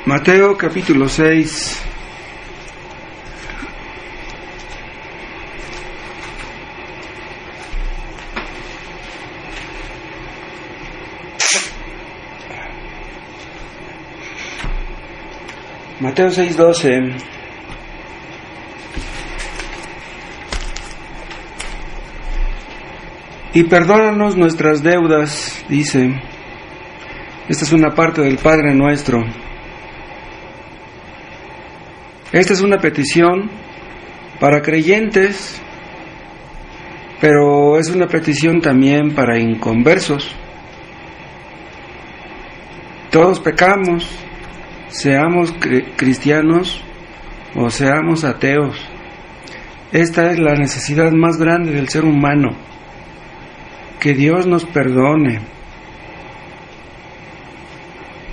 Mateo capítulo 6. Mateo 6:12. Y perdónanos nuestras deudas, dice. Esta es una parte del Padre Nuestro. Esta es una petición para creyentes, pero es una petición también para inconversos. Todos pecamos, seamos cristianos o seamos ateos. Esta es la necesidad más grande del ser humano, que Dios nos perdone.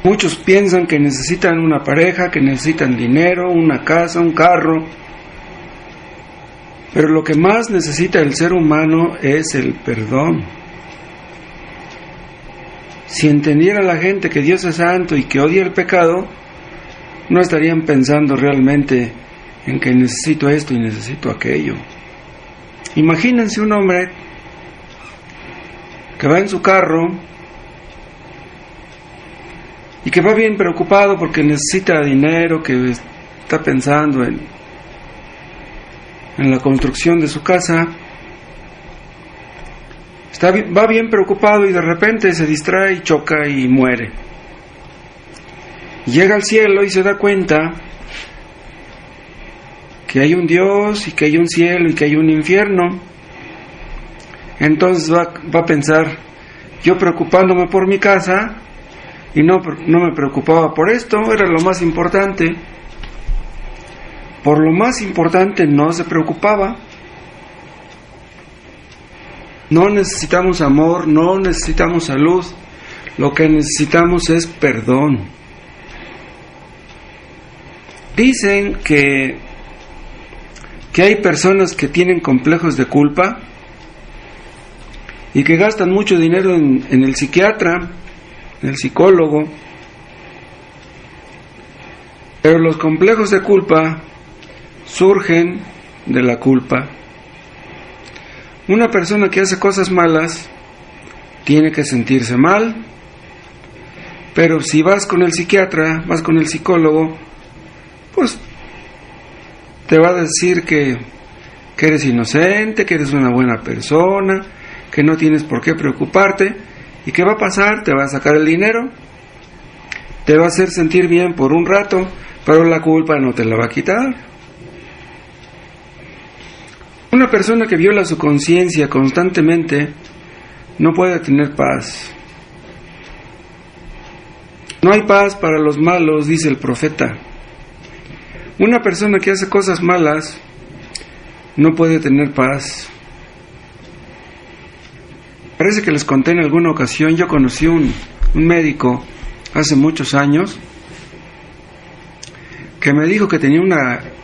Muchos piensan que necesitan una pareja, que necesitan dinero, una casa, un carro, pero lo que más necesita el ser humano es el perdón. Si entendiera la gente que Dios es santo y que odia el pecado, no estarían pensando realmente en que necesito esto y necesito aquello. Imagínense un hombre que va en su carro y que va bien preocupado porque necesita dinero, que está pensando en la construcción de su casa, va bien preocupado y de repente se distrae y choca y muere. Llega al cielo y se da cuenta que hay un Dios y que hay un cielo y que hay un infierno. Entonces va a pensar, yo preocupándome por mi casa y no me preocupaba por esto, era lo más importante. Por lo más importante no se preocupaba. No necesitamos amor, no necesitamos salud, lo que necesitamos es perdón. Dicen que hay personas que tienen complejos de culpa y que gastan mucho dinero en el psiquiatra, en el psicólogo, pero los complejos de culpa surgen de la culpa. Una persona que hace cosas malas tiene que sentirse mal, pero si vas con el psiquiatra, vas con el psicólogo, pues te va a decir que eres inocente, que eres una buena persona, que no tienes por qué preocuparte. ¿Y qué va a pasar? Te va a sacar el dinero, te va a hacer sentir bien por un rato, pero la culpa no te la va a quitar. Una persona que viola su conciencia constantemente no puede tener paz. No hay paz para los malos, dice el profeta. Una persona que hace cosas malas no puede tener paz. Parece que les conté en alguna ocasión, yo conocí un médico hace muchos años que me dijo que tenía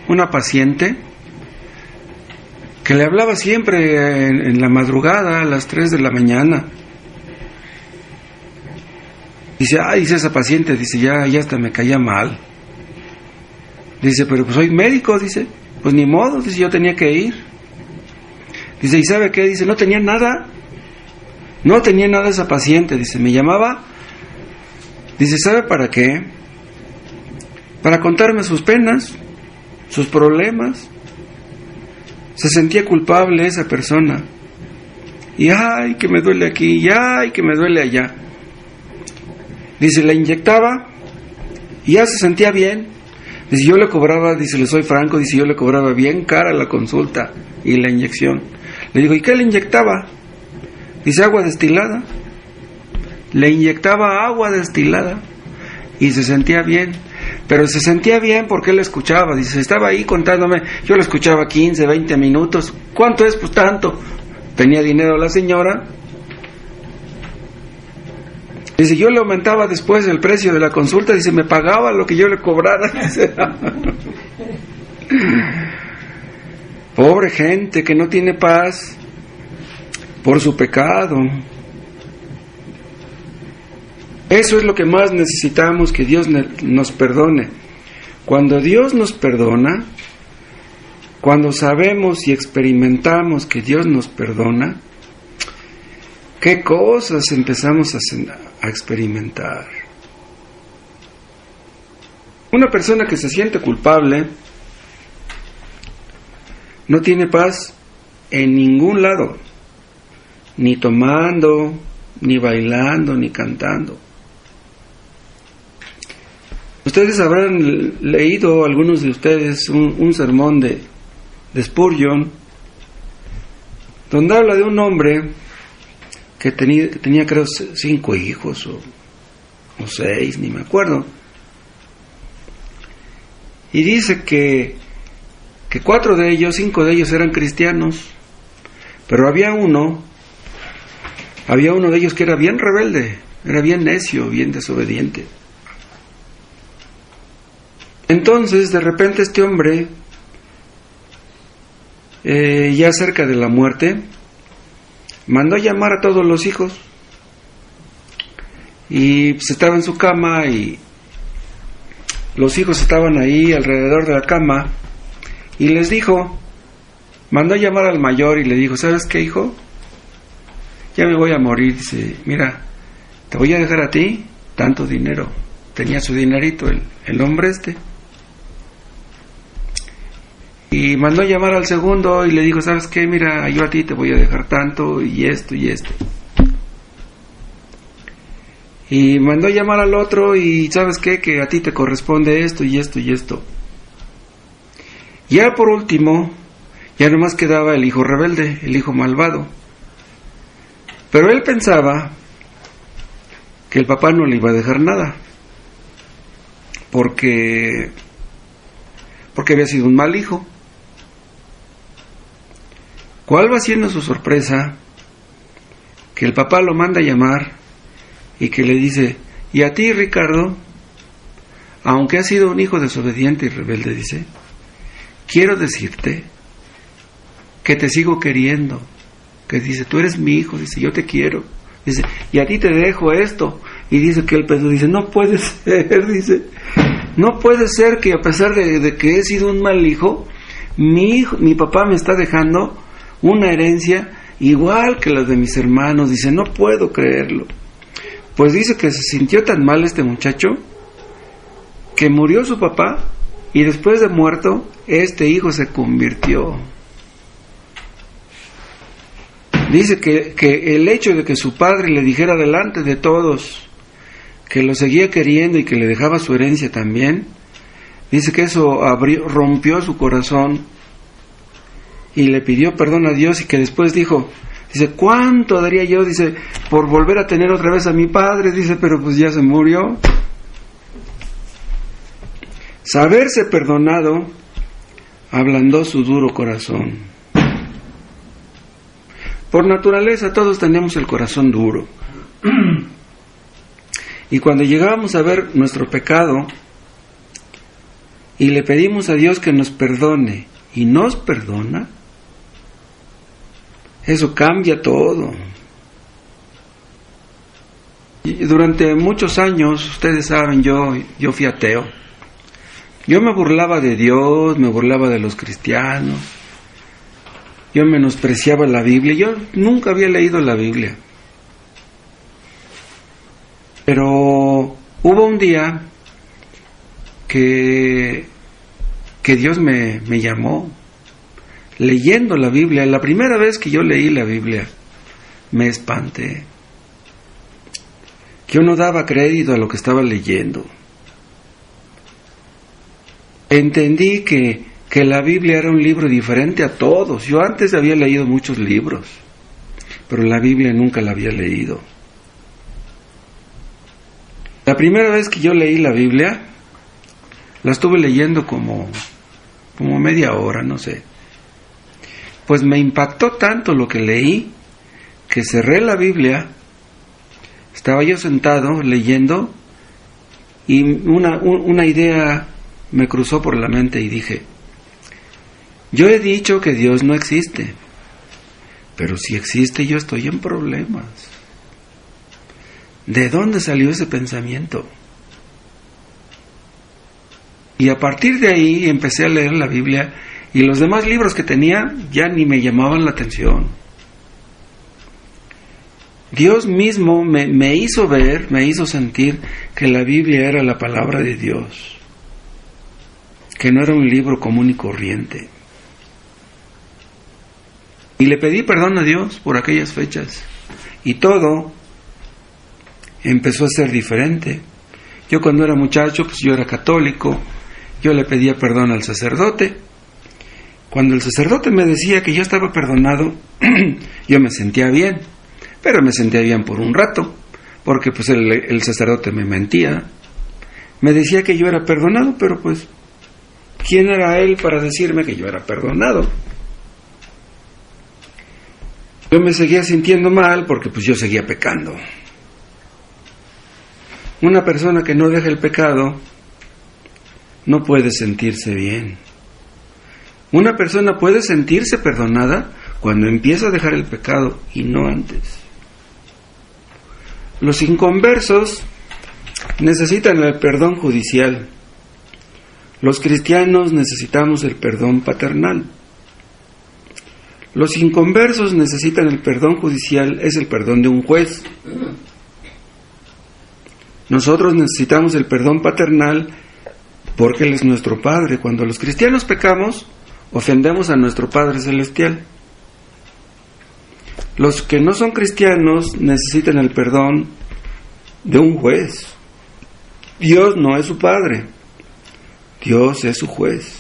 una paciente que le hablaba siempre en la madrugada a las 3 de la mañana. Dice, dice esa paciente, dice, ya hasta me caía mal. Dice, pero pues soy médico, dice, pues ni modo, dice, yo tenía que ir. Dice, ¿y sabe qué? Dice, no tenía nada esa paciente, dice, me llamaba, dice, ¿sabe para qué? Para contarme sus penas, sus problemas. Se sentía culpable esa persona. Y ay, que me duele aquí, y ay, que me duele allá. Dice, la inyectaba y ya se sentía bien. Dice, yo le cobraba, dice, le soy franco, dice, yo le cobraba bien cara la consulta y la inyección. Le digo, ¿y qué le inyectaba? Dice, agua destilada. Le inyectaba agua destilada y se sentía bien. Pero se sentía bien porque él escuchaba. Dice, estaba ahí contándome, yo lo escuchaba 15, 20 minutos. ¿Cuánto es? Pues tanto. Tenía dinero la señora. Dice, yo le aumentaba después el precio de la consulta. Dice, me pagaba lo que yo le cobrara. Dice, pobre gente que no tiene paz por su pecado. Eso es lo que más necesitamos, que Dios nos perdone. Cuando Dios nos perdona, cuando sabemos y experimentamos que Dios nos perdona, ¿qué cosas empezamos a experimentar? Una persona que se siente culpable no tiene paz en ningún lado, ni tomando, ni bailando, ni cantando. Ustedes habrán leído, algunos de ustedes, un sermón de Spurgeon, donde habla de un hombre que tenía creo 5 hijos o 6, ni me acuerdo, y dice que 5 de ellos eran cristianos, pero había uno de ellos que era bien rebelde, era bien necio, bien desobediente. Entonces, de repente este hombre, ya cerca de la muerte, mandó llamar a todos los hijos, y pues estaba en su cama, y los hijos estaban ahí alrededor de la cama, y les dijo, mandó llamar al mayor y le dijo, ¿sabes qué, hijo? Ya me voy a morir. Dice, mira, te voy a dejar a ti tanto dinero. Tenía su dinerito el hombre este. Y mandó llamar al segundo y le dijo, ¿sabes qué? Mira, yo a ti te voy a dejar tanto y esto y esto. Y mandó llamar al otro y ¿sabes qué? Que a ti te corresponde esto y esto y esto. Ya por último, ya nomás quedaba el hijo rebelde, el hijo malvado. Pero él pensaba que el papá no le iba a dejar nada, porque había sido un mal hijo. ¿Cuál va siendo su sorpresa? Que el papá lo manda a llamar y que le dice, y a ti, Ricardo, aunque has sido un hijo desobediente y rebelde, dice, quiero decirte que te sigo queriendo. Que dice, tú eres mi hijo, dice, yo te quiero. Dice, y a ti te dejo esto. Y dice que el peso dice, no puede ser, dice, no puede ser que a pesar de que he sido un mal hijo, mi papá me está dejando una herencia igual que la de mis hermanos. Dice, no puedo creerlo. Pues dice que se sintió tan mal este muchacho que murió su papá y después de muerto este hijo se convirtió. Dice que el hecho de que su padre le dijera delante de todos que lo seguía queriendo y que le dejaba su herencia también, dice que eso rompió su corazón y le pidió perdón a Dios, y que después dijo, dice, ¿cuánto daría yo? Dice, por volver a tener otra vez a mi padre, dice, pero pues ya se murió. Saberse perdonado ablandó su duro corazón. Por naturaleza todos tenemos el corazón duro. Y cuando llegamos a ver nuestro pecado y le pedimos a Dios que nos perdone y nos perdona, eso cambia todo. Y durante muchos años, ustedes saben, yo fui ateo. Yo me burlaba de Dios, me burlaba de los cristianos. Yo menospreciaba la Biblia. Yo nunca había leído la Biblia. Pero hubo un día que Dios me llamó leyendo la Biblia. La primera vez que yo leí la Biblia me espanté. Yo no daba crédito a lo que estaba leyendo. Entendí que la Biblia era un libro diferente a todos. Yo antes había leído muchos libros, pero la Biblia nunca la había leído. La primera vez que yo leí la Biblia, la estuve leyendo como media hora, no sé. Pues me impactó tanto lo que leí, que cerré la Biblia, estaba yo sentado leyendo, y una idea me cruzó por la mente y dije, yo he dicho que Dios no existe, pero si existe yo estoy en problemas. ¿de dónde salió ese pensamiento? Y a partir de ahí empecé a leer la Biblia, y los demás libros que tenía ya ni me llamaban la atención. Dios mismo me hizo ver, me hizo sentir que la Biblia era la palabra de Dios, que no era un libro común y corriente. Y le pedí perdón a Dios por aquellas fechas, y todo empezó a ser diferente. Yo cuando era muchacho, pues yo era católico, yo le pedía perdón al sacerdote. Cuando el sacerdote me decía que yo estaba perdonado, yo me sentía bien, pero me sentía bien por un rato, porque pues el sacerdote me mentía. Me decía que yo era perdonado, pero pues, ¿quién era él para decirme que yo era perdonado? Yo me seguía sintiendo mal porque pues yo seguía pecando. Una persona que no deja el pecado no puede sentirse bien. Una persona puede sentirse perdonada cuando empieza a dejar el pecado y no antes. Los inconversos necesitan el perdón judicial. Los cristianos necesitamos el perdón paternal. Los inconversos necesitan el perdón judicial, es el perdón de un juez. Nosotros necesitamos el perdón paternal porque Él es nuestro Padre. Cuando los cristianos pecamos, ofendemos a nuestro Padre Celestial. Los que no son cristianos necesitan el perdón de un juez. Dios no es su Padre, Dios es su juez.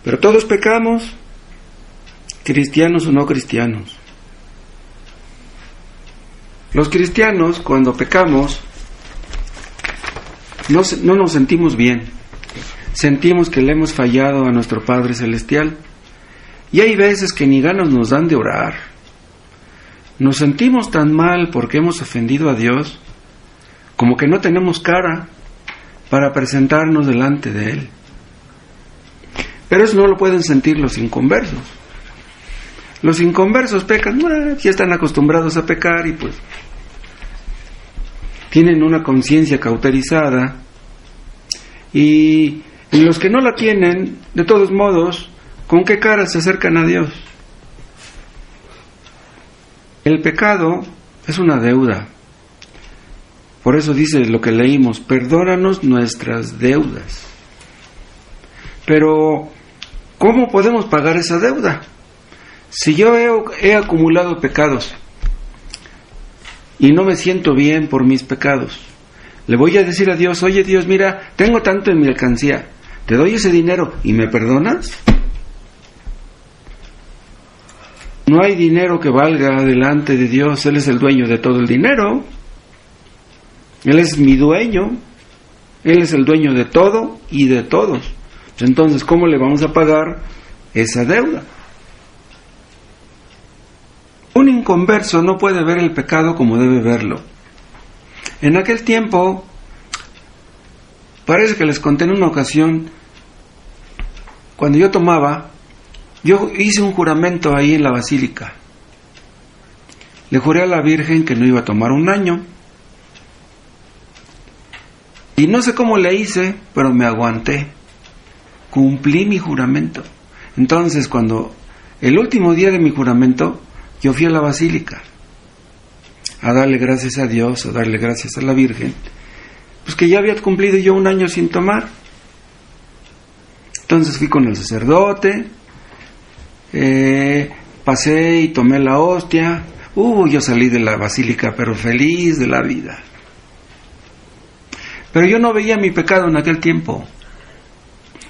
Pero todos pecamos, cristianos o no cristianos. Los cristianos, cuando pecamos, no nos sentimos bien. Sentimos que le hemos fallado a nuestro Padre Celestial. Y hay veces que ni ganas nos dan de orar. Nos sentimos tan mal porque hemos ofendido a Dios, como que no tenemos cara para presentarnos delante de Él. Pero eso no lo pueden sentir los inconversos. Los inconversos pecan, ya están acostumbrados a pecar y pues tienen una conciencia cauterizada, y los que no la tienen, de todos modos, ¿con qué cara se acercan a Dios? El pecado es una deuda. Por eso dice lo que leímos, perdónanos nuestras deudas. Pero, ¿cómo podemos pagar esa deuda? Si yo he acumulado pecados y no me siento bien por mis pecados, le voy a decir a Dios, oye Dios, mira, tengo tanto en mi alcancía, te doy ese dinero y ¿me perdonas? No hay dinero que valga delante de Dios. Él es el dueño de todo el dinero. Él es mi dueño. Él es el dueño de todo y de todos. Entonces, ¿cómo le vamos a pagar esa deuda? Un inconverso no puede ver el pecado como debe verlo. En aquel tiempo, parece que les conté en una ocasión, cuando yo tomaba, yo hice un juramento ahí en la basílica. Le juré a la Virgen que no iba a tomar un año. Y no sé cómo le hice, pero me aguanté. Cumplí mi juramento. Entonces, cuando el último día de mi juramento, yo fui a la basílica a darle gracias a Dios, a darle gracias a la Virgen, pues que ya había cumplido yo un año sin tomar. Entonces fui con el sacerdote, pasé y tomé la hostia. Yo salí de la basílica pero feliz de la vida. Pero yo no veía mi pecado en aquel tiempo.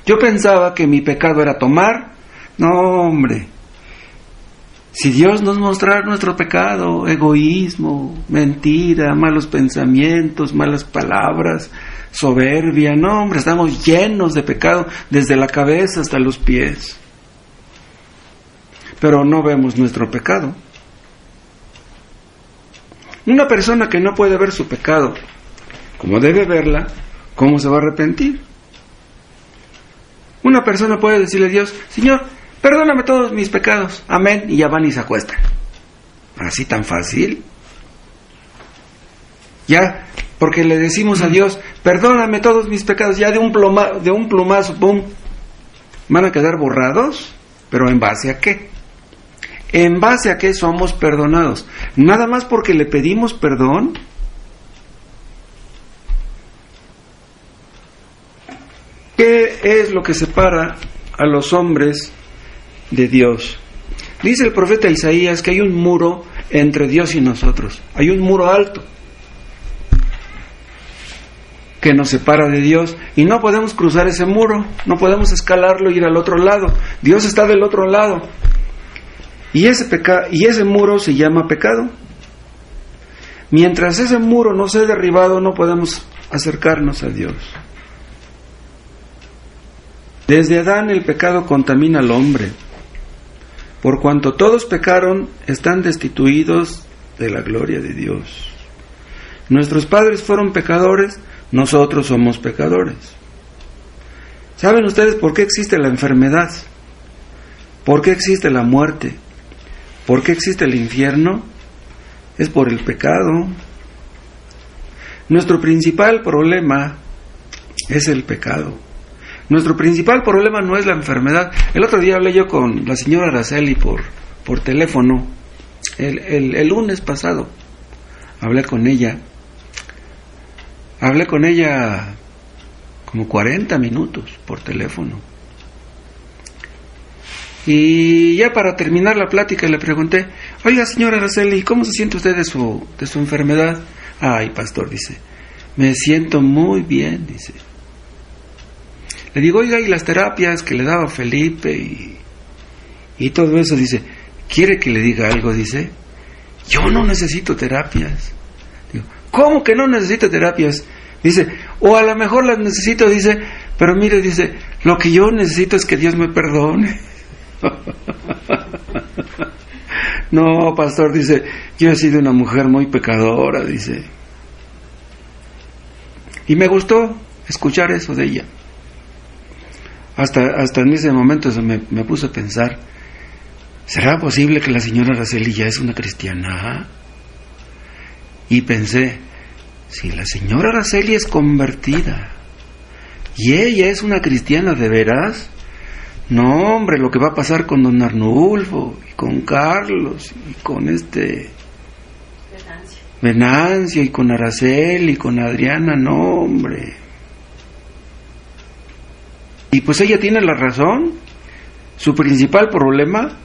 Yo pensaba que mi pecado era tomar. No, hombre. Si Dios nos mostrara nuestro pecado, egoísmo, mentira, malos pensamientos, malas palabras, soberbia, no, hombre, estamos llenos de pecado desde la cabeza hasta los pies. Pero no vemos nuestro pecado. Una persona que no puede ver su pecado como debe verla, ¿cómo se va a arrepentir? Una persona puede decirle a Dios, Señor, perdóname todos mis pecados, amén, y ya van y se acuestan. Así tan fácil. Ya, porque le decimos a Dios, perdóname todos mis pecados, ya de un plumazo, pum, van a quedar borrados, pero ¿en base a qué? ¿En base a qué somos perdonados? Nada más porque le pedimos perdón. ¿Qué es lo que separa a los hombres de Dios? Dice el profeta Isaías que hay un muro entre Dios y nosotros. Hay un muro alto que nos separa de Dios y no podemos cruzar ese muro, no podemos escalarlo y ir al otro lado. Dios está del otro lado. Y ese muro se llama pecado. Mientras ese muro no sea derribado, no podemos acercarnos a Dios. Desde Adán el pecado contamina al hombre. Por cuanto todos pecaron, están destituidos de la gloria de Dios. Nuestros padres fueron pecadores, nosotros somos pecadores. ¿Saben ustedes por qué existe la enfermedad? ¿Por qué existe la muerte? ¿Por qué existe el infierno? Es por el pecado. Nuestro principal problema es el pecado. Nuestro principal problema no es la enfermedad. El otro día hablé yo con la señora Araceli por teléfono. El lunes pasado hablé con ella como 40 minutos por teléfono. Y ya para terminar la plática le pregunté, oiga señora Araceli, ¿cómo se siente usted de su enfermedad? Ay, pastor, dice, me siento muy bien, dice. Le digo, oiga, y las terapias que le daba Felipe y todo eso, dice, ¿quiere que le diga algo? Dice, yo no necesito terapias. Digo, ¿cómo que no necesito terapias? Dice, o a lo mejor las necesito, dice, pero mire, dice, lo que yo necesito es que Dios me perdone. No, pastor, dice, yo he sido una mujer muy pecadora, dice. Y me gustó escuchar eso de ella. Hasta en ese momento me puse a pensar, ¿será posible que la señora Araceli ya es una cristiana? Y pensé, si la señora Araceli es convertida y ella es una cristiana de veras, no, hombre, lo que va a pasar con don Arnulfo y con Carlos y con Venancio y con Araceli y con Adriana, no, hombre. Y pues ella tiene la razón. Su principal problema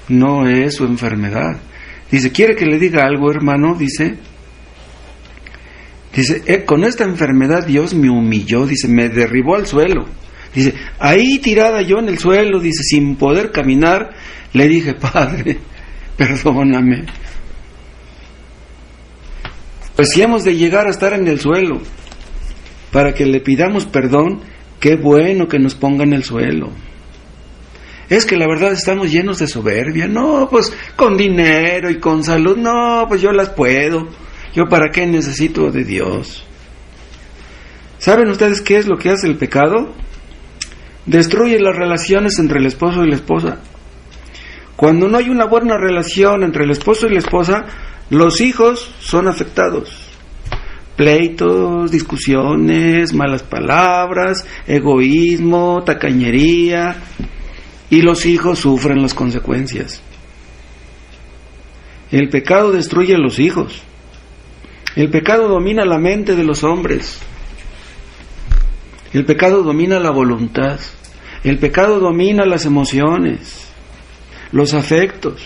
no es su enfermedad. Dice, ¿quiere que le diga algo, hermano? Dice, con esta enfermedad Dios me humilló, dice, me derribó al suelo. Dice, ahí tirada yo en el suelo, dice, sin poder caminar, le dije, Padre, perdóname. Pues si hemos de llegar a estar en el suelo para que le pidamos perdón, qué bueno que nos ponga en el suelo. Es que la verdad estamos llenos de soberbia. No, pues con dinero y con salud, no, pues yo las puedo. ¿Yo para qué necesito de Dios? ¿Saben ustedes qué es lo que hace el pecado? Destruye las relaciones entre el esposo y la esposa. Cuando no hay una buena relación entre el esposo y la esposa, los hijos son afectados. Pleitos, discusiones, malas palabras, egoísmo, tacañería, y los hijos sufren las consecuencias. El pecado destruye a los hijos. El pecado domina la mente de los hombres. El pecado domina la voluntad. El pecado domina las emociones, los afectos.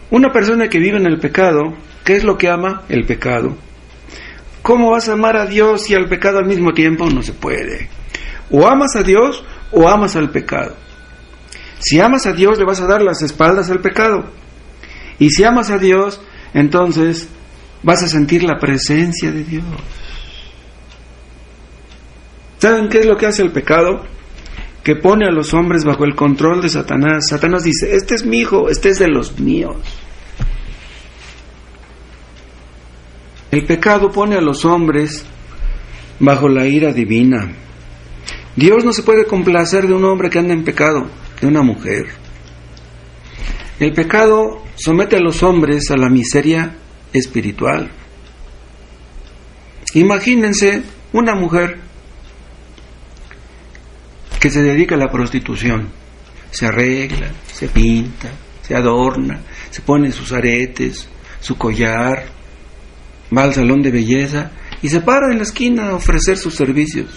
Una persona que vive en el pecado, ¿qué es lo que ama? El pecado. ¿Cómo vas a amar a Dios y al pecado al mismo tiempo? No se puede. O amas a Dios o amas al pecado. Si amas a Dios, le vas a dar las espaldas al pecado. Y si amas a Dios, entonces vas a sentir la presencia de Dios. ¿Saben qué es lo que hace el pecado? Que pone a los hombres bajo el control de Satanás. Satanás dice, este es mi hijo, este es de los míos. El pecado pone a los hombres bajo la ira divina. Dios no se puede complacer de un hombre que anda en pecado, de una mujer. El pecado somete a los hombres a la miseria espiritual. Imagínense una mujer que se dedica a la prostitución, se arregla, se pinta, se adorna, se pone sus aretes, su collar, va al salón de belleza y se para en la esquina a ofrecer sus servicios.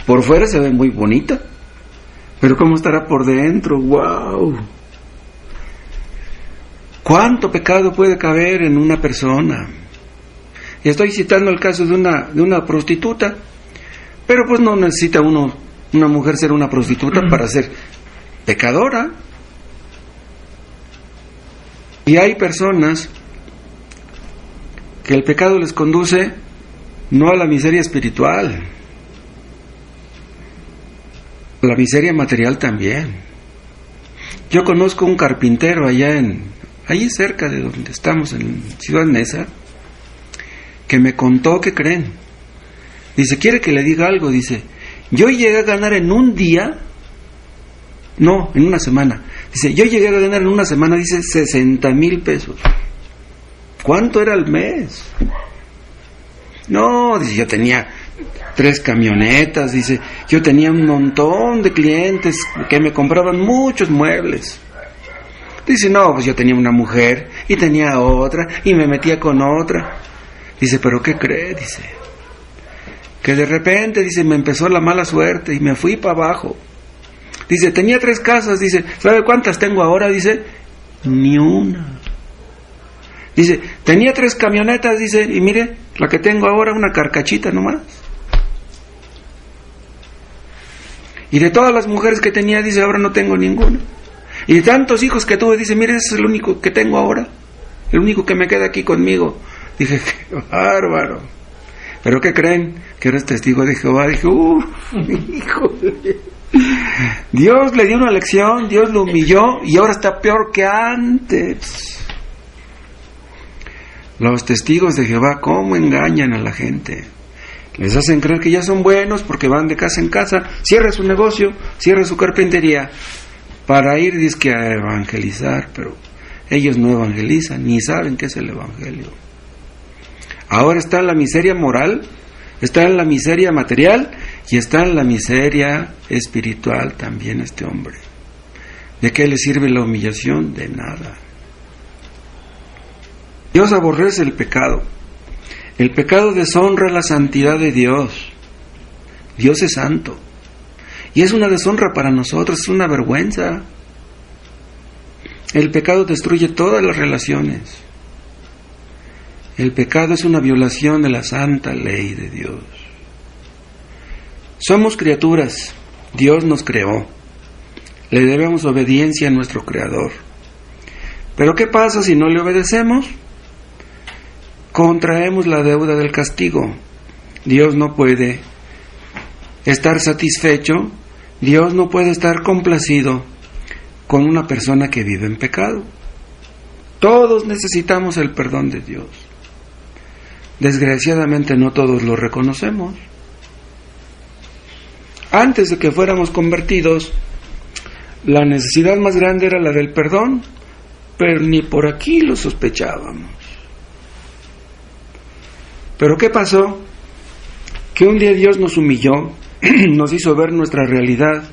Por fuera se ve muy bonita, pero ¿cómo estará por dentro? ¡Wow! ¿Cuánto pecado puede caber en una persona? Y estoy citando el caso de una prostituta, pero pues no necesita una mujer ser una prostituta para ser pecadora. Y hay personas que el pecado les conduce no a la miseria espiritual, a la miseria material también. Yo conozco un carpintero allí cerca de donde estamos, en Ciudad Neza, que me contó, ¿qué creen? Dice, ¿quiere que le diga algo? Dice, yo llegué a ganar en un día, no, en una semana. Dice, yo llegué a ganar en una semana, dice, 60,000 pesos. ¿Cuánto era al mes? No, dice, yo tenía 3 camionetas, dice, yo tenía un montón de clientes que me compraban muchos muebles. Dice, no, pues yo tenía una mujer y tenía otra y me metía con otra. Dice, ¿pero qué cree? Dice, que de repente, dice, me empezó la mala suerte y me fui para abajo. Dice, tenía 3 casas, dice, ¿sabe cuántas tengo ahora? Dice, ni una. Dice, tenía 3 camionetas, dice, y mire, la que tengo ahora, una carcachita nomás. Y de todas las mujeres que tenía, dice, ahora no tengo ninguna. Y de tantos hijos que tuve, dice, mire, ese es el único que tengo ahora, el único que me queda aquí conmigo. Dije, qué bárbaro. ¿Pero qué creen? Que eres testigo de Jehová. Dije, híjole. Dios le dio una lección, Dios lo humilló y ahora está peor que antes. Los testigos de Jehová, ¿cómo engañan a la gente? Les hacen creer que ya son buenos porque van de casa en casa, cierra su negocio, cierra su carpintería, para ir, dizque, a evangelizar, pero ellos no evangelizan, ni saben qué es el evangelio. Ahora está en la miseria moral, está en la miseria material y está en la miseria espiritual también este hombre. ¿De qué le sirve la humillación? De nada. Dios aborrece el pecado. El pecado deshonra la santidad de Dios. Dios es santo. Y es una deshonra para nosotros, es una vergüenza. El pecado destruye todas las relaciones. El pecado es una violación de la santa ley de Dios. Somos criaturas, Dios nos creó. Le debemos obediencia a nuestro Creador. Pero ¿qué pasa si no le obedecemos? Contraemos la deuda del castigo. Dios no puede estar satisfecho, Dios no puede estar complacido con una persona que vive en pecado. Todos necesitamos el perdón de Dios. Desgraciadamente no todos lo reconocemos. Antes de que fuéramos convertidos, la necesidad más grande era la del perdón, pero ni por aquí lo sospechábamos. Pero ¿qué pasó? Que un día Dios nos humilló, nos hizo ver nuestra realidad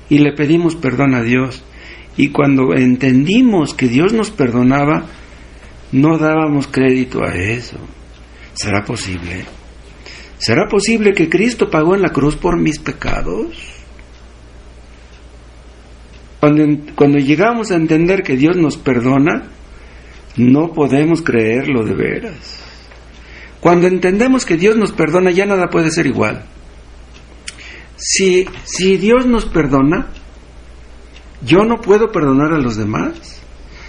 y le pedimos perdón a Dios. Y cuando entendimos que Dios nos perdonaba, no dábamos crédito a eso. ¿Será posible? ¿Será posible que Cristo pagó en la cruz por mis pecados? Cuando llegamos a entender que Dios nos perdona, no podemos creerlo de veras. Cuando entendemos que Dios nos perdona, ya nada puede ser igual. Si Dios nos perdona, ¿yo no puedo perdonar a los demás?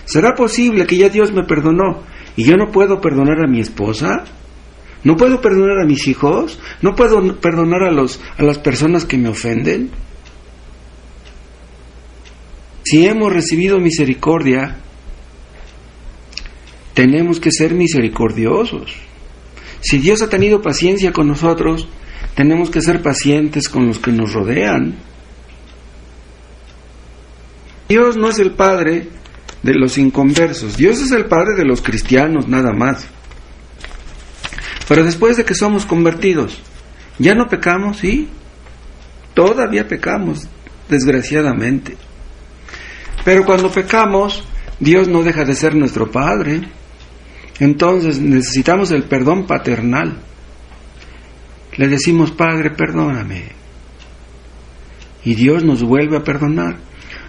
¿Será posible que ya Dios me perdonó y yo no puedo perdonar a mi esposa? ¿No puedo perdonar a mis hijos? ¿No puedo perdonar a las personas que me ofenden? Si hemos recibido misericordia, tenemos que ser misericordiosos. Si Dios ha tenido paciencia con nosotros, tenemos que ser pacientes con los que nos rodean. Dios no es el Padre de los inconversos. Dios es el Padre de los cristianos, nada más. Pero después de que somos convertidos, ¿ya no pecamos? Sí, todavía pecamos, desgraciadamente. Pero cuando pecamos, Dios no deja de ser nuestro Padre. Entonces necesitamos el perdón paternal. Le decimos: Padre, perdóname. Y Dios nos vuelve a perdonar.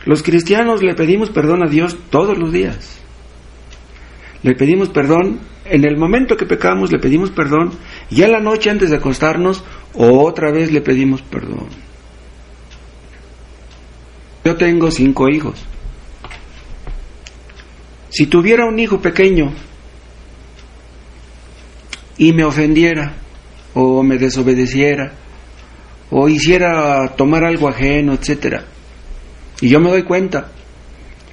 Los cristianos le pedimos perdón a Dios todos los días. Le pedimos perdón en el momento que pecamos, le pedimos perdón, y ya en la noche antes de acostarnos, otra vez le pedimos perdón. Yo tengo 5 hijos. Si tuviera un hijo pequeño y me ofendiera, o me desobedeciera, o hiciera tomar algo ajeno, etcétera, y yo me doy cuenta,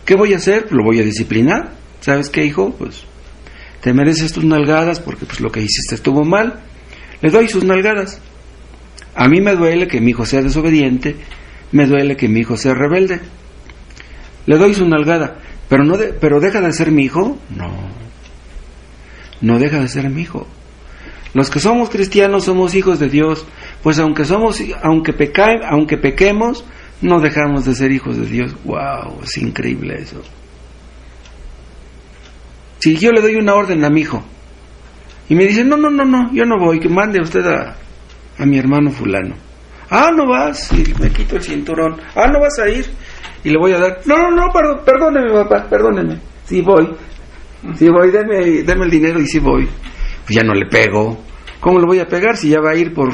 ¿qué voy a hacer? Lo voy a disciplinar. ¿Sabes qué, hijo? Pues te mereces tus nalgadas porque pues lo que hiciste estuvo mal. Le doy sus nalgadas. A mí me duele que mi hijo sea desobediente, me duele que mi hijo sea rebelde. Le doy su nalgada, pero deja de ser mi hijo. No deja de ser mi hijo. Los que somos cristianos somos hijos de Dios, pues aunque pequemos, no dejamos de ser hijos de Dios. ¡Wow! Es increíble eso. Si yo le doy una orden a mi hijo y me dice: no, yo no voy, que mande usted a mi hermano fulano. No vas, y me quito el cinturón. No vas a ir, y le voy a dar. No, perdóneme, papá, perdóneme. Sí voy, deme el dinero y sí voy. Pues ya no le pego. ¿Cómo le voy a pegar si ya va a ir por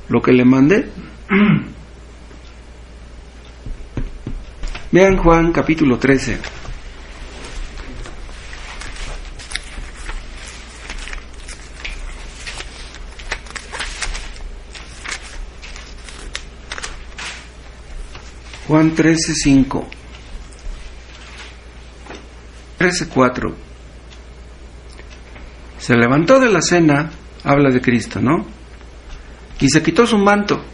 lo que le mandé? Vean Juan capítulo 13. Juan 13:5. 13:4. Se levantó de la cena, habla de Cristo, ¿no? Y se quitó su manto,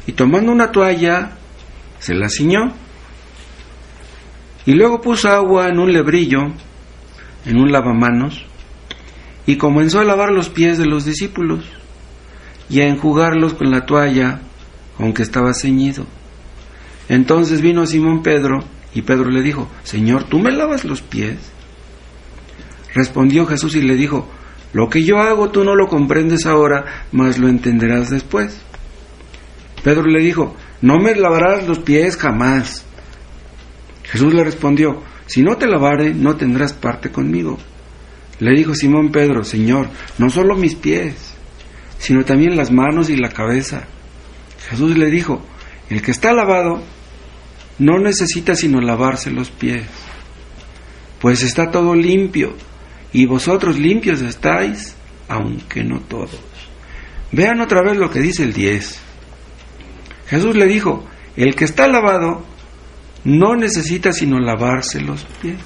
y tomando una toalla, se la ciñó, y luego puso agua en un lebrillo, en un lavamanos, y comenzó a lavar los pies de los discípulos, y a enjugarlos con la toalla con que estaba ceñido. Entonces vino Simón Pedro, y Pedro le dijo: Señor, ¿tú me lavas los pies? Respondió Jesús y le dijo: lo que yo hago tú no lo comprendes ahora, mas lo entenderás después. Pedro le dijo: no me lavarás los pies jamás. Jesús le respondió: si no te lavare, no tendrás parte conmigo. Le dijo Simón Pedro: Señor, no solo mis pies, sino también las manos y la cabeza. Jesús le dijo: el que está lavado no necesita sino lavarse los pies, pues está todo limpio, y vosotros limpios estáis, aunque no todos. Vean otra vez lo que dice el 10. Jesús le dijo: el que está lavado no necesita sino lavarse los pies.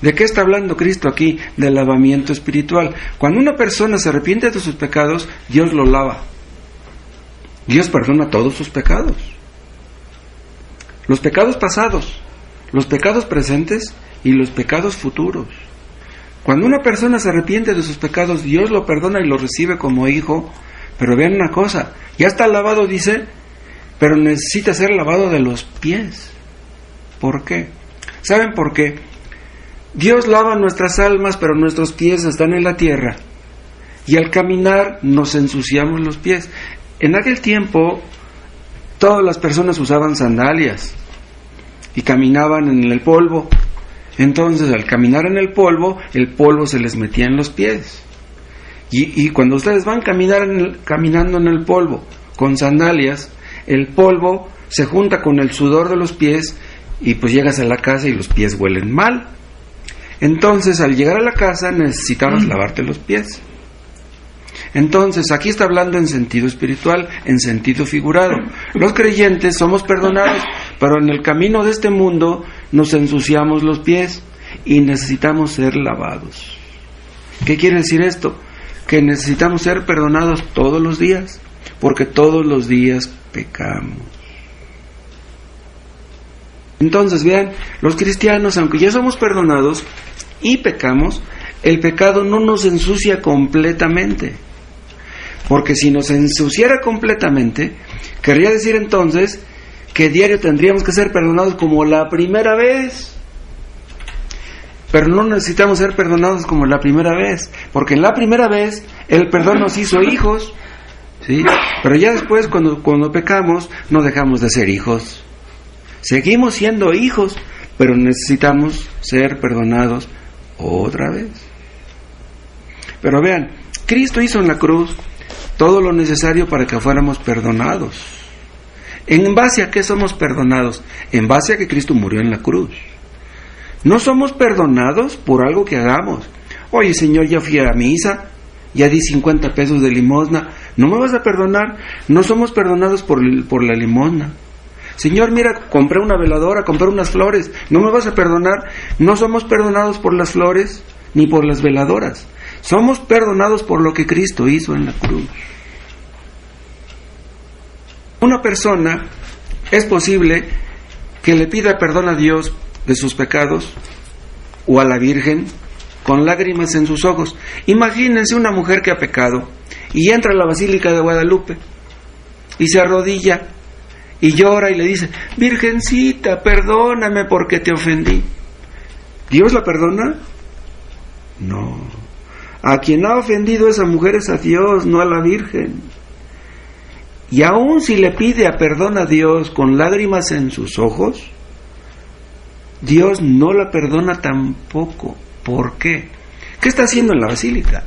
¿De qué está hablando Cristo aquí? Del lavamiento espiritual. Cuando una persona se arrepiente de sus pecados, Dios lo lava. Dios perdona todos sus pecados. Los pecados pasados, los pecados presentes y los pecados futuros. Cuando una persona se arrepiente de sus pecados, Dios lo perdona y lo recibe como hijo. Pero vean una cosa, ya está lavado, dice, pero necesita ser lavado de los pies. ¿Por qué? ¿Saben por qué? Dios lava nuestras almas, pero nuestros pies están en la tierra. Y al caminar nos ensuciamos los pies. En aquel tiempo, todas las personas usaban sandalias y caminaban en el polvo. Entonces, al caminar en el polvo se les metía en los pies. Y cuando ustedes van caminando en el polvo con sandalias, el polvo se junta con el sudor de los pies y pues llegas a la casa y los pies huelen mal. Entonces, al llegar a la casa necesitabas lavarte los pies. Entonces, aquí está hablando en sentido espiritual, en sentido figurado. Los creyentes somos perdonados, pero en el camino de este mundo nos ensuciamos los pies y necesitamos ser lavados. ¿Qué quiere decir esto? Que necesitamos ser perdonados todos los días, porque todos los días pecamos. Entonces, vean, los cristianos, aunque ya somos perdonados y pecamos, el pecado no nos ensucia completamente. Porque si nos ensuciara completamente, querría decir entonces que diario tendríamos que ser perdonados como la primera vez. Pero no necesitamos ser perdonados como la primera vez, porque en la primera vez el perdón nos hizo hijos, ¿sí? Pero ya después cuando pecamos no dejamos de ser hijos. Seguimos siendo hijos, pero necesitamos ser perdonados otra vez. Pero vean, Cristo hizo en la cruz todo lo necesario para que fuéramos perdonados. ¿En base a qué somos perdonados? En base a que Cristo murió en la cruz. No somos perdonados por algo que hagamos. Oye, Señor, ya fui a misa, ya di 50 pesos de limosna, ¿no me vas a perdonar? No somos perdonados por la limosna. Señor, mira, compré una veladora, compré unas flores, ¿no me vas a perdonar? No somos perdonados por las flores ni por las veladoras. Somos perdonados por lo que Cristo hizo en la cruz. Una persona es posible que le pida perdón a Dios de sus pecados o a la Virgen con lágrimas en sus ojos. Imagínense una mujer que ha pecado y entra a la Basílica de Guadalupe y se arrodilla y llora y le dice: Virgencita, perdóname porque te ofendí. ¿Dios la perdona? No. A quien ha ofendido esa mujer es a Dios, no a la Virgen. Y aun si le pide perdón a Dios con lágrimas en sus ojos, Dios no la perdona tampoco. ¿Por qué? ¿Qué está haciendo en la basílica?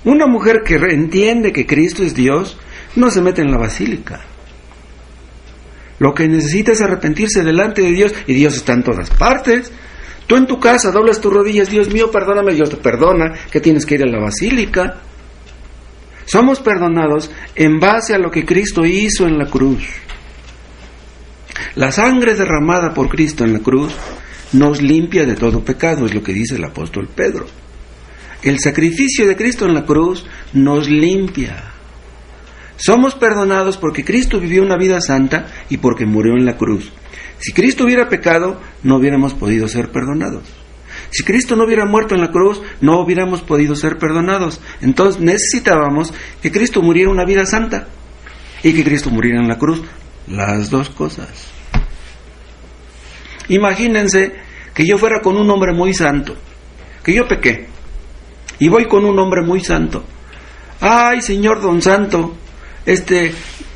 Una mujer que entiende que Cristo es Dios no se mete en la basílica. Lo que necesita es arrepentirse delante de Dios, y Dios está en todas partes. Tú en tu casa doblas tus rodillas: Dios mío, perdóname. Dios te perdona. ¿Qué tienes que ir a la basílica? Somos perdonados en base a lo que Cristo hizo en la cruz. La sangre derramada por Cristo en la cruz nos limpia de todo pecado, es lo que dice el apóstol Pedro. El sacrificio de Cristo en la cruz nos limpia. Somos perdonados porque Cristo vivió una vida santa y porque murió en la cruz. Si Cristo hubiera pecado, no hubiéramos podido ser perdonados. Si Cristo no hubiera muerto en la cruz, no hubiéramos podido ser perdonados. Entonces necesitábamos que Cristo muriera una vida santa y que Cristo muriera en la cruz. Las dos cosas. Imagínense que yo fuera con un hombre muy santo, que yo pequé, y voy con un hombre muy santo. Ay, señor don santo,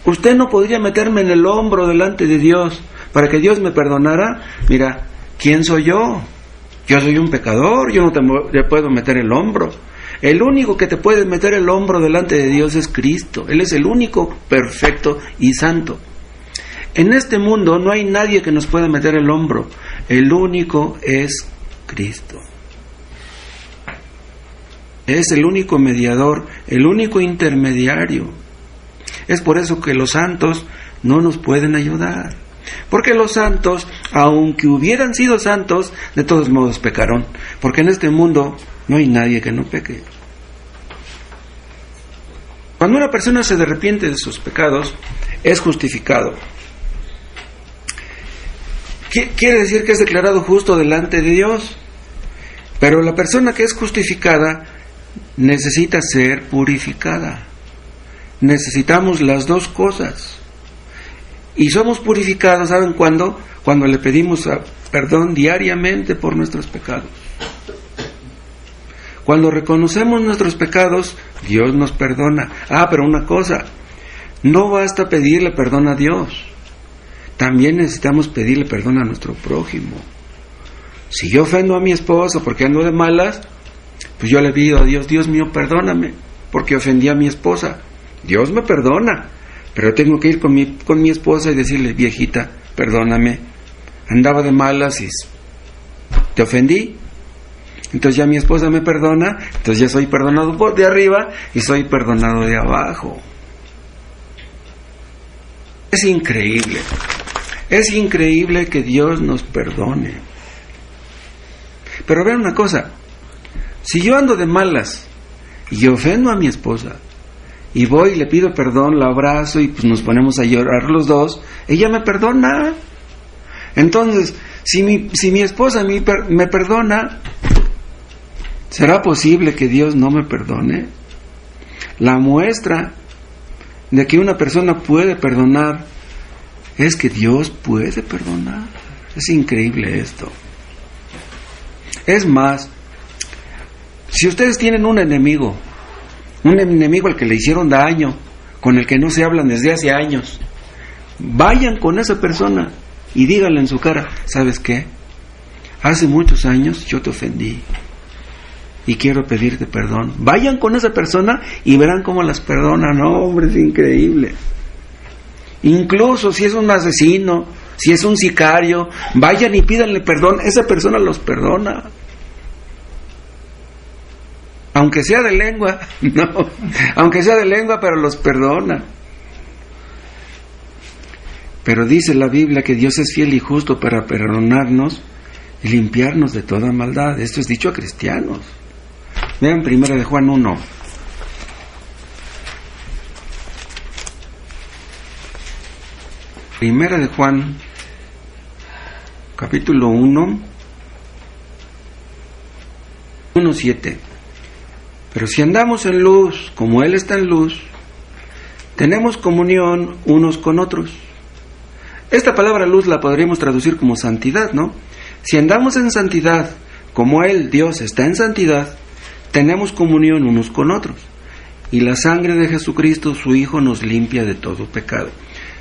usted no podría meterme en el hombro delante de Dios para que Dios me perdonara. Mira, ¿quién soy yo? Yo soy un pecador, yo no te puedo meter el hombro. El único que te puede meter el hombro delante de Dios es Cristo. Él es el único perfecto y santo. En este mundo no hay nadie que nos pueda meter el hombro. El único es Cristo. Es el único mediador, el único intermediario. Es por eso que los santos no nos pueden ayudar. Porque los santos, aunque hubieran sido santos, de todos modos pecaron. Porque en este mundo no hay nadie que no peque. Cuando una persona se arrepiente de sus pecados, es justificado. Quiere decir que es declarado justo delante de Dios. Pero la persona que es justificada necesita ser purificada. Necesitamos las dos cosas. Y somos purificados, ¿saben cuándo? Cuando le pedimos perdón diariamente por nuestros pecados. Cuando reconocemos nuestros pecados, Dios nos perdona. Pero una cosa, no basta pedirle perdón a Dios. También necesitamos pedirle perdón a nuestro prójimo. Si yo ofendo a mi esposa porque ando de malas, pues yo le pido a Dios: Dios mío, perdóname porque ofendí a mi esposa. Dios me perdona, pero tengo que ir con mi esposa y decirle: viejita, perdóname, andaba de malas y te ofendí. Entonces ya mi esposa me perdona, entonces ya soy perdonado por de arriba y soy perdonado de abajo. Es increíble que Dios nos perdone. Pero vean una cosa, si yo ando de malas y ofendo a mi esposa y voy y le pido perdón, la abrazo y pues nos ponemos a llorar los dos, ella me perdona. Entonces, si mi esposa me perdona, ¿será posible que Dios no me perdone? La muestra de que una persona puede perdonar es que Dios puede perdonar. Es increíble esto. Es más, si ustedes tienen un enemigo al que le hicieron daño, con el que no se hablan desde hace años, vayan con esa persona y díganle en su cara: ¿sabes qué? Hace muchos años yo te ofendí y quiero pedirte perdón. Vayan con esa persona y verán cómo las perdona. No, hombre, es increíble. Incluso si es un asesino, si es un sicario, vayan y pídanle perdón. Esa persona los perdona. Aunque sea de lengua, no, aunque sea de lengua, pero los perdona. Pero dice la Biblia que Dios es fiel y justo para perdonarnos y limpiarnos de toda maldad. Esto es dicho a cristianos. Vean 1 de Juan 1. Primera de Juan, capítulo 1, 1:7. Pero si andamos en luz, como Él está en luz, tenemos comunión unos con otros. Esta palabra luz la podríamos traducir como santidad, ¿no? Si andamos en santidad, como Él, Dios, está en santidad, tenemos comunión unos con otros. Y la sangre de Jesucristo, su Hijo, nos limpia de todo pecado.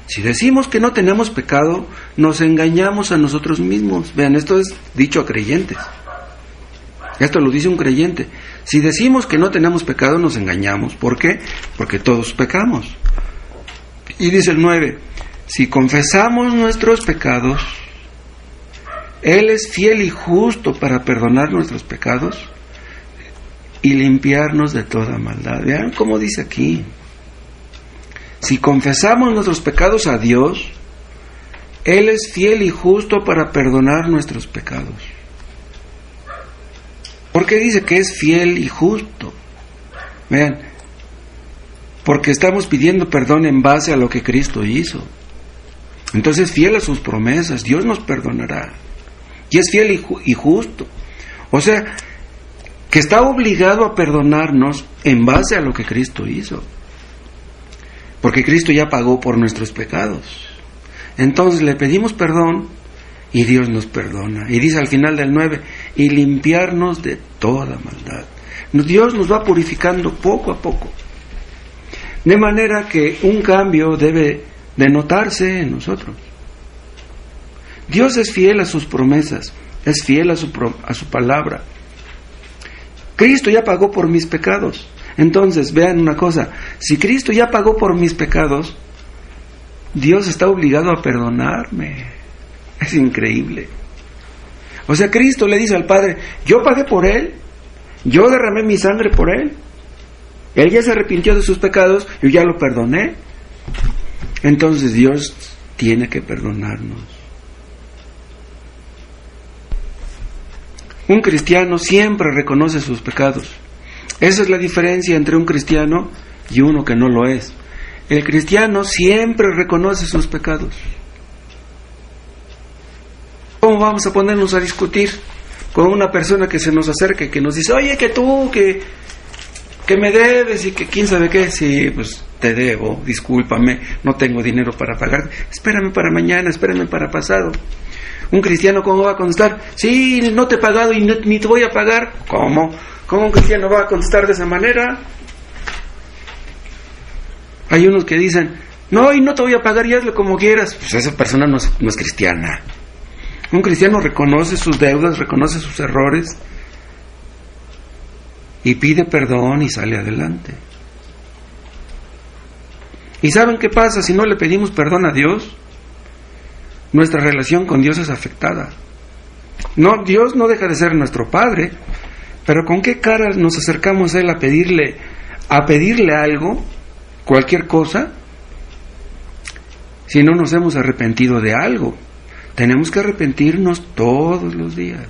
Si decimos que no tenemos pecado, nos engañamos a nosotros mismos. Vean, esto es dicho a creyentes. Esto lo dice un creyente. Si decimos que no tenemos pecado, nos engañamos. ¿Por qué? Porque todos pecamos. Y dice el 9, si confesamos nuestros pecados, Él es fiel y justo para perdonar nuestros pecados y limpiarnos de toda maldad. Vean cómo dice aquí. Si confesamos nuestros pecados a Dios, Él es fiel y justo para perdonar nuestros pecados. ¿Por qué dice que es fiel y justo? Vean, porque estamos pidiendo perdón en base a lo que Cristo hizo. Entonces, fiel a sus promesas, Dios nos perdonará. Y es fiel y justo. O sea, que está obligado a perdonarnos en base a lo que Cristo hizo. Porque Cristo ya pagó por nuestros pecados. Entonces le pedimos perdón y Dios nos perdona. Y dice al final del 9, y limpiarnos de toda maldad. Dios nos va purificando poco a poco. De manera que un cambio debe de notarse en nosotros. Dios es fiel a sus promesas, es fiel a su palabra. Cristo ya pagó por mis pecados. Entonces, vean una cosa, si Cristo ya pagó por mis pecados, Dios está obligado a perdonarme. Es increíble. O sea, Cristo le dice al Padre, yo pagué por Él, yo derramé mi sangre por Él, Él ya se arrepintió de sus pecados, yo ya lo perdoné. Entonces Dios tiene que perdonarnos. Un cristiano siempre reconoce sus pecados. Esa es la diferencia entre un cristiano y uno que no lo es. El cristiano siempre reconoce sus pecados. ¿Cómo vamos a ponernos a discutir con una persona que se nos acerca y que nos dice, oye, que tú, que me debes y que quién sabe qué? Sí, pues te debo, discúlpame, no tengo dinero para pagar. Espérame para mañana, espérame para pasado. Un cristiano, ¿cómo va a contestar? Sí, no te he pagado y ni te voy a pagar. ¿Cómo? ¿Cómo un cristiano va a contestar de esa manera? Hay unos que dicen, no, y no te voy a pagar y hazlo como quieras. Pues esa persona no es cristiana. Un cristiano reconoce sus deudas, reconoce sus errores y pide perdón y sale adelante. ¿Y saben qué pasa si no le pedimos perdón a Dios? Nuestra relación con Dios es afectada. No, Dios no deja de ser nuestro Padre, pero ¿con qué cara nos acercamos a Él a pedirle algo, cualquier cosa, si no nos hemos arrepentido de algo? Tenemos que arrepentirnos todos los días.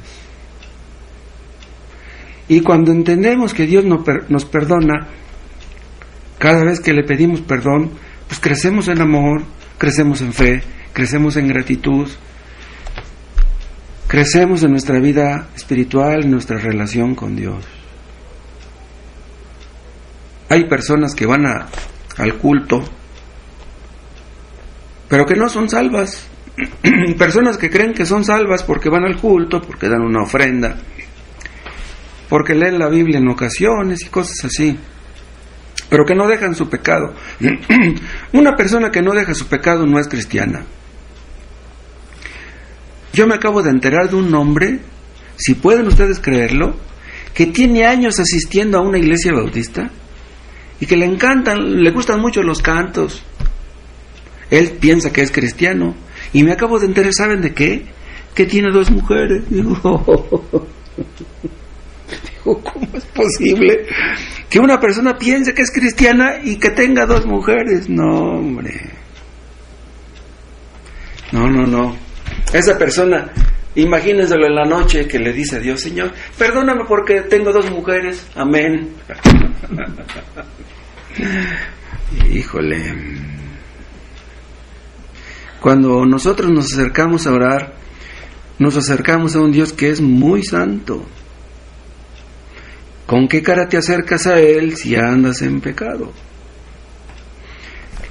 Y cuando entendemos que Dios nos perdona, cada vez que le pedimos perdón, pues crecemos en amor, crecemos en fe, crecemos en gratitud crecemos en nuestra vida espiritual, en nuestra relación con Dios. Hay personas que van al culto, pero que no son salvas. Personas que creen que son salvas porque van al culto, porque dan una ofrenda, porque leen la Biblia en ocasiones y cosas así, pero que no dejan su pecado. Una persona que no deja su pecado no es cristiana. Yo me acabo de enterar de un hombre, si pueden ustedes creerlo, que tiene años asistiendo a una iglesia bautista y que le gustan mucho los cantos. Él piensa que es cristiano y me acabo de enterar, ¿saben de qué? Que tiene 2 mujeres. Digo, ¿cómo es posible que una persona piense que es cristiana y que tenga 2 mujeres? No, hombre. No. Esa persona, imagínenselo en la noche que le dice a Dios: Señor, perdóname porque tengo 2 mujeres. Amén. Híjole. Cuando nosotros nos acercamos a orar, nos acercamos a un Dios que es muy santo. ¿Con qué cara te acercas a Él si andas en pecado?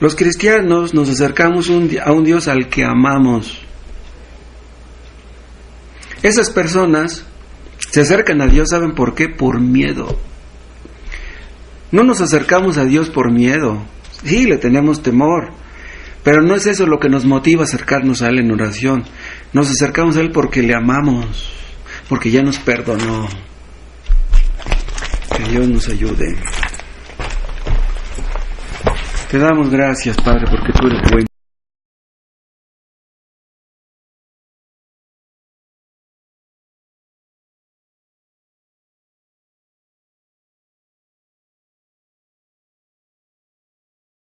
Los cristianos nos acercamos a un Dios al que amamos. Esas personas se acercan a Dios, ¿saben por qué? Por miedo. No nos acercamos a Dios por miedo. Sí, le tenemos temor, pero no es eso lo que nos motiva a acercarnos a Él en oración. Nos acercamos a Él porque le amamos, porque ya nos perdonó. Que Dios nos ayude. Te damos gracias, Padre, porque tú eres bueno.